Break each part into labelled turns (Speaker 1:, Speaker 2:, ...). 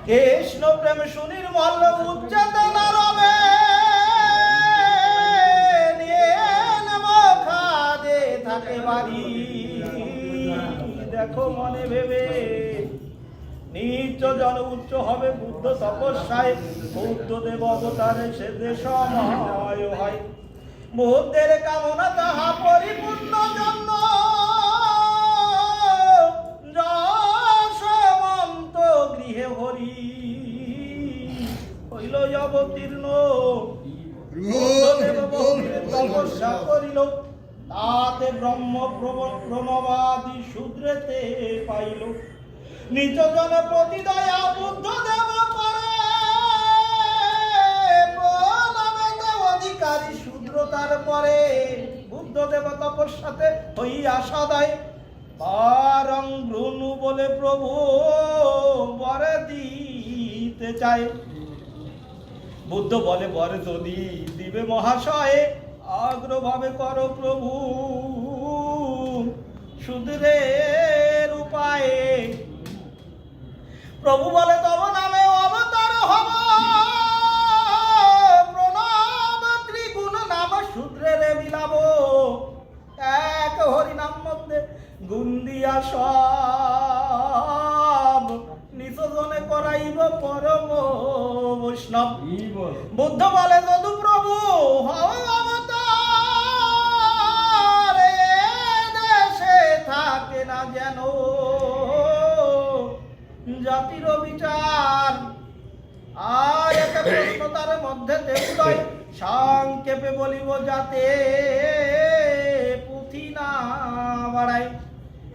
Speaker 1: কৃষ্ণ প্রেম সুনির মল্ল উচ্চেতনা রবে নিয়ে নেব খাদে থাকে বাড়ি। দেখো মনে ভেবে নিচ জন উচ্চ হবে বুদ্ধ তপস্যায়, বুদ্ধ দেব অবতারে সে যে সময় হয়। বুদ্ধের কামনা তাহা পরিপূর্ণ জন্য যশবন্ত গৃহে হরি হইল অবতীর্ণ। তপস্যা করিল তাতে ব্রহ্ম প্রণবাদি শূদ্রেতে পাইল। নিজ জনে প্রতি দয়া বুদ্ধ দেব করে প্রণামেতে অধিকারী শূদ্র তারপরে। বুদ্ধ দেব তপস্যাতে হইয়া সদায় পারং ভ্রূণু বলে প্রভু বরে দিতে চায়। বুদ্ধ বলে বরে যদি দিবে মহাশয়ে আগ্রভাবে করো প্রভু। শূদ্রের উপায়ে প্রভু বলে তব নামে অবতার হব, প্রণব ত্রিগুণ নাম শূদ্রের বিলাব। এক হরিনাম মধ্যে গুণ দিয়া সব নিচজনে করাইব পরম বৈষ্ণব। বুদ্ধ বলে যদু প্রভু হও অবতার, দেশে থাকে না যেন জাতির বিচার। আর একটা প্রশ্ন তার মধ্যে উদয় সংক্ষেপে বলিব যাতে পুঁথি না বাড়ায়।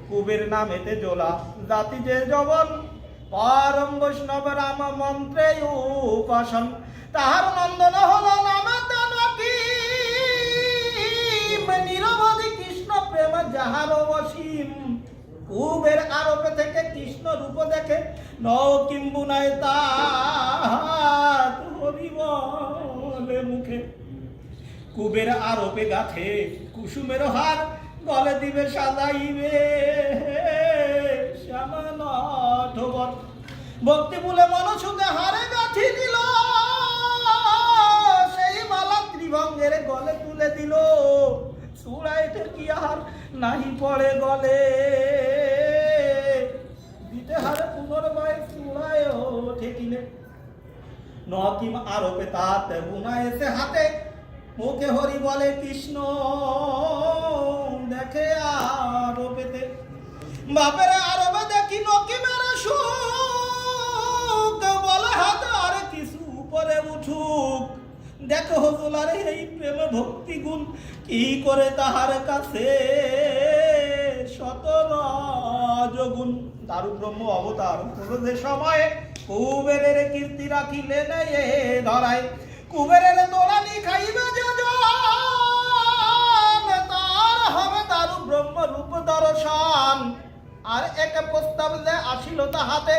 Speaker 1: কুবের নামেতে জোলা জাতি যে জবন, পরম বৈষ্ণব রাম মন্ত্রে উপাসন। তাহার নন্দন হলো নামাতে নকিম, নিরবধি কৃষ্ণ প্রেম যাহার অসীম। কুবের আরোপে থেকে কৃষ্ণ রূপ দেখে নকিম বুনায় তার হরি বলে মুখে। কুবের আরোপে গাথে কুসুমের হার, গলে দিবে সাজাইবে শ্যামনঠবর। ভক্তি বলে মনসুদে হারে গাথি দিল, সেই মালা ত্রিভঙ্গের গলে তুলে দিল। চূড়াইতে কি আর নাহি পড়ে গলে, দিতে হারে পুনর্বায় চূড়ায় ঠেকিলে। নকিম আরোপে তাতে বুনায়েছে হাতে, মুখে হরি বলে কৃষ্ণ দেখে আরোপেতে। বাপের আরবে দেখি নকিমের সুখ, বলে হাতে আরে কিছু উপরে উঠুক। দেখো হজুলারে এই প্রেম ভক্তি গুণ, কি করে তাহার কাছে শত রজগুণ। দারু ব্রহ্ম অবতার যে সময়ে কুবেরের কীর্তি রাখিলেন এ ধরায়। কুবেরের দোলানি খাইবে যে তার হবে দারু ব্রহ্ম রূপ দর্শন। আর এক প্রস্তাব যে আসিল তাহাতে,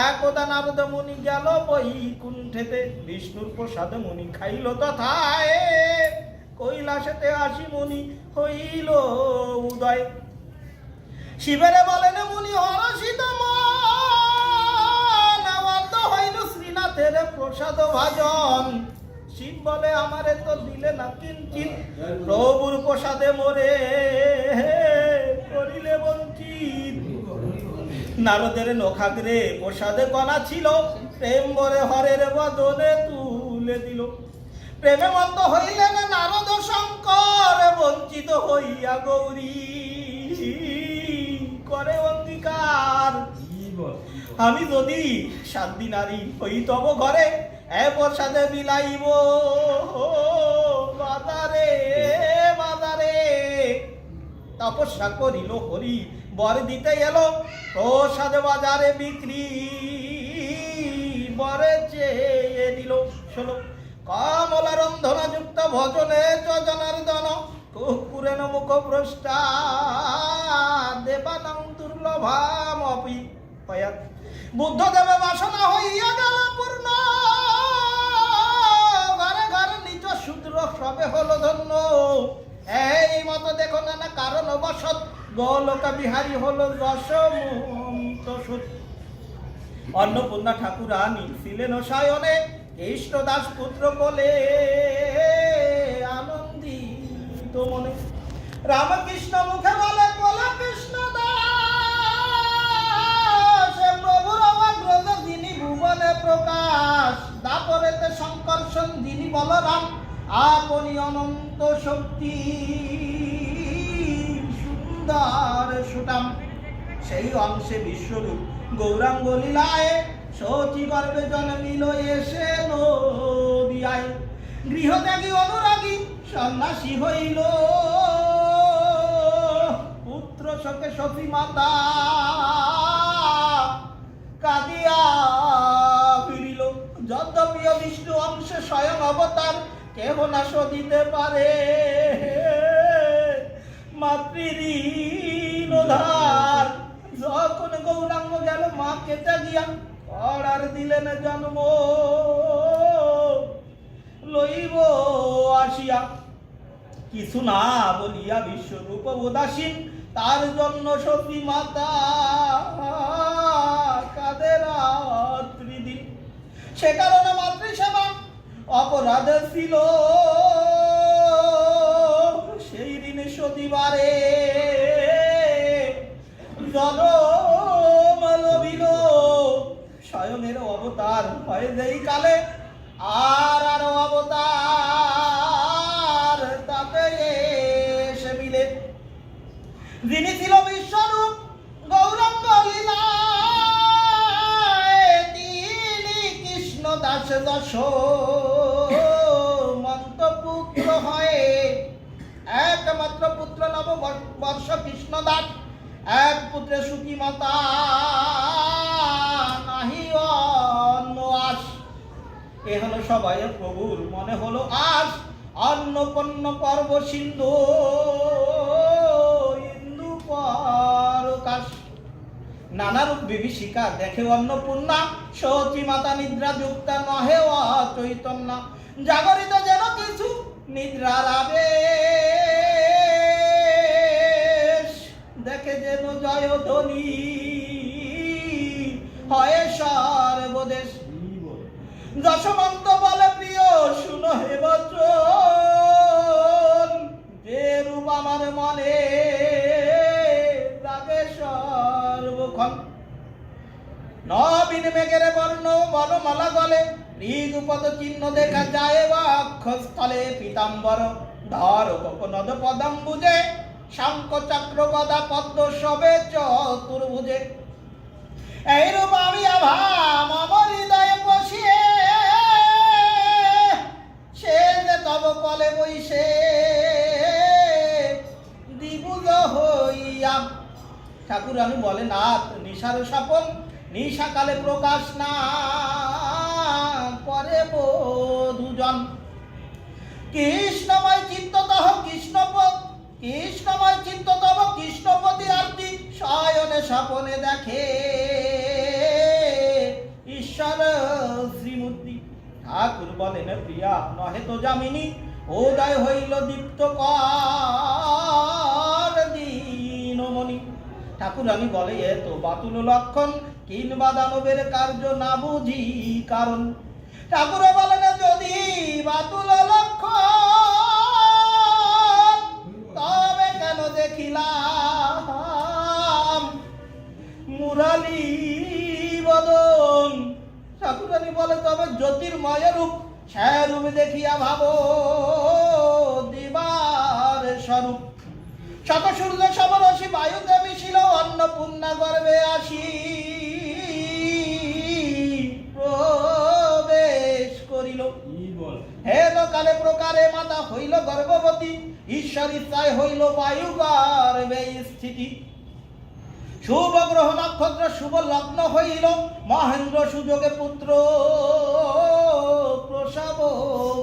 Speaker 1: একদা নারদ মুনি গেল বৈকুণ্ঠেতে। বিষ্ণুর প্রসাদ মুনি খাইল তথায়, কৈলাসেতে আসি মুনি হইল উদয়। শিবেরে বলেন মুনি হরষিত মন, হইল শ্রীনাথের প্রসাদ ভাজন। শিব বলে আমারে তো দিলে না কিঞ্চিত, প্রভুর প্রসাদে মোরে করিলে বঞ্চিত। নারদের নখাগ্রে প্রসাদে কণা ছিল, প্রেম বরে হরের বদনে তুলে দিল। প্রেমে মত্ত হইলেন নারদ শঙ্কর, বঞ্চিত হইয়া গৌরী করে অঙ্গীকার। আমি যদি 7 দিন নারী হই তব ঘরে, এ প্রসাদে বিলাইব বাজারে বাজারে। তপস্যা করিল হরি বর দিতে এলো, প্রসাদ বাজারে বিক্রি বরে চেয়ে দিল। শোনো কমলা রন্ধনা যুক্ত ভজনে জনার্দন, কুকুরেন মুখ ভ্রষ্টা দেবানাং দুর্লভামপি পয়াৎ। বুদ্ধ দেবে বাসনা হইয়া গেল পূর্ণ, ঘরে ঘরে নিজ শূদ্র সবে হলো ধন্য। এই মতো দেখো নানা কারণ বশত গোলকা বিহারী হলো যশমন্ত সুত। অন্নপূর্ণা ঠাকুরানী ছিলেন শয়নে, কৃষ্ণদাস পুত্র কোলে আনন্দিত মনে। রামকৃষ্ণ মুখে বলে বলা কৃষ্ণ দাস, প্রভুর অগ্রজ যিনি ভুবনে প্রকাশ, দাপরেতে সংকর্ষণ যিনি বলরাম, আপনি অনন্ত শক্তি সুন্দর সুটাম। সেই অংশে বিশ্বরূপ গৌরাঙ্গ লীলায়, সচি গর্ভে জন্মিল এসে নদিয়ায়। গৃহত্যাগী অনুরাগী সন্ন্যাসী হইল, পুত্র শোকে সতী মাতা কাঁদিয়া ফিরিল। যদ্যপি বিষ্ণু অংশে স্বয়ং অবতার, কেহ না সদিতে পারে মাতৃঋণ ধার। যখন গৌরাঙ্গ গেল মাকে ত্যাগিয়া, করার দিলেন জন্ম লইব আসিয়া। কিছু না বলিয়া বিশ্বরূপ উদাসীন, তার জন্য সতী মাতা কাঁদে রাত্রি দিন। সে কারণে মাতৃসেবা অপরাধ ছিল, সেই দিন সতীবারে জনম লভিল। স্বয়ংের অবতার হয় যেই কালে, আর অবতার তাতে এসে মিলে। যিনি ছিল বিশ্বরূপ গৌরাঙ্গ লীলায়, তিনি কৃষ্ণ দাস যশোমন্ত পুত্র হয়ে। একমাত্র পুত্র নববর্ষ কৃষ্ণ দাস, এক পুত্রে সুখী মাতা নাহি অন্য আস। এ হলো সবাই প্রভুর মনে হলো আস। অন্নপূর্ণ পর্ব সিন্ধু ইন্দু পরকাশ। নানারূপ বিভীষিকা দেখে অন্নপূর্ণা, সতী মাতা নিদ্রা যুক্তা নহে অচৈতন্য। জাগরিত যেন কিছু নিদ্রার আবেশ, দেখে যেন জয় ধ্বনি হয় সর্বদেশ। যশোমন্ত বলে প্রিয় শুনো হে বচন, যে রূপ আমার মনে জাগে সর্বক্ষণ। নবীন মেঘের বর্ণ বনমালা গলে, মৃদুপদ চিহ্ন দেখা যায় বক্ষস্থলে। পীতাম্বর ধর কোকনদ পদাম্বুজে, শঙ্খ চক্র গদা পদ্ম সবে চতুর্ভুজে। এইরূপ আমি আভাম আমার হৃদয়ে বসিয়ে, সে যে তব কলে বইসে দ্বিভুজ হইয়া। ঠাকুরানী বলে নাথ নিশার স্বপন, নিশাকালে প্রকাশ না করে দুজন। কৃষ্ণময় চিত্ত তহ কৃষ্ণপদ, কৃষ্ণময় চিত্ত তব কৃষ্ণপতি আরতি। শয়নে স্বপনে দেখে ঈশ্বর শ্রীমূর্তি। ঠাকুর বলেন প্রিয়া নহে তো যামিনী, উদয় হইল দীপ্ত কর দীনমণি। ঠাকুরানী বলে এ তো বাতুল লক্ষণ, কিংবা দানবের কার্য না বুঝি কারণ। ঠাকুর বলেন যদি বাতুল লক্ষণ, তবে কেন দেখিলাম মুরালি বদন। ঠাকুরানী বলে তবে জ্যোতির্ময় রূপ, সে রূপ দেখিয়া ভাবো দিবার স্বরূপ। শত সূর্য সমরসী বায়ুতে মিশিল, অন্নপূর্ণা গর্ভে আসি প্রবেশ করিল। হেন কালে প্রকারে মাতা হইল গর্ভবতী, ঈশ্বর ইচ্ছায় হইল বায়ু গর্ভে স্থিতি। শুভ গ্রহ নক্ষত্র শুভ লগ্ন হইল, মহেন্দ্র সুযোগে পুত্র প্রসব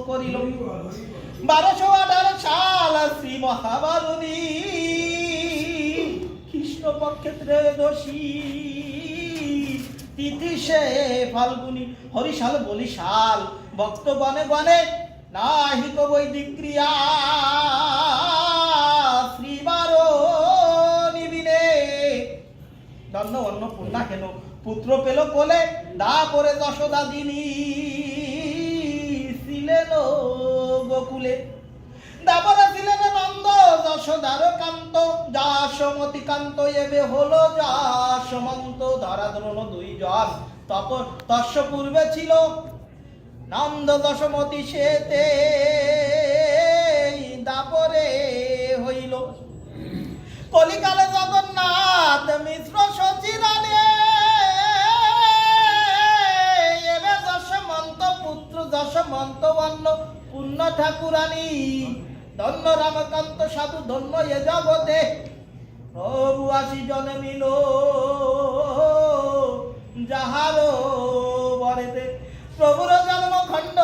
Speaker 1: করিল। 1218 সাল শ্রী মহাবারুণী, কৃষ্ণপক্ষে ত্রয়োদশী তিথি সে ফাল্গুনী। হরিশাল বলিশাল ভক্ত গণে গণে, নাহিক বৈদিক ক্রিয়া শ্রীবারণী ধন্য অন্নপূর্ণা হেন পুত্র পেল কোলে, তারপরে যশোদা দিনী ছিলেন গোকুলে। তারপরে ছিলেন নন্দ যশোদার কান্ত, যাসমতি কান্ত এবে হলো যাসমন্ত। ধরাধরণ দুইজন তস্য পূর্বে ছিল, নন্দ যশোমতি সেতে দাপরে হইল। কলিকালে জগন্নাথ মিশ্র সচিরানে, এবে যশমন্ত পুত্র যশমন্ত বর্ণ পূর্ণ ঠাকুরানী। ধন্য রামকান্ত সাধু ধন্য এ জগতে, প্রভু আসি জন্মিল যাহার বরেতে। প্রভুর জন্মখণ্ড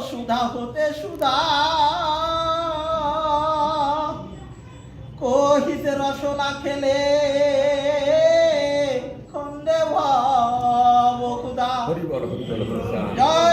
Speaker 1: সুধা হতে সুধা, কহিতে রসনা খেলে খণ্ডে ভব ক্ষুধা।
Speaker 2: হরি বল, হরি বল।
Speaker 1: জয়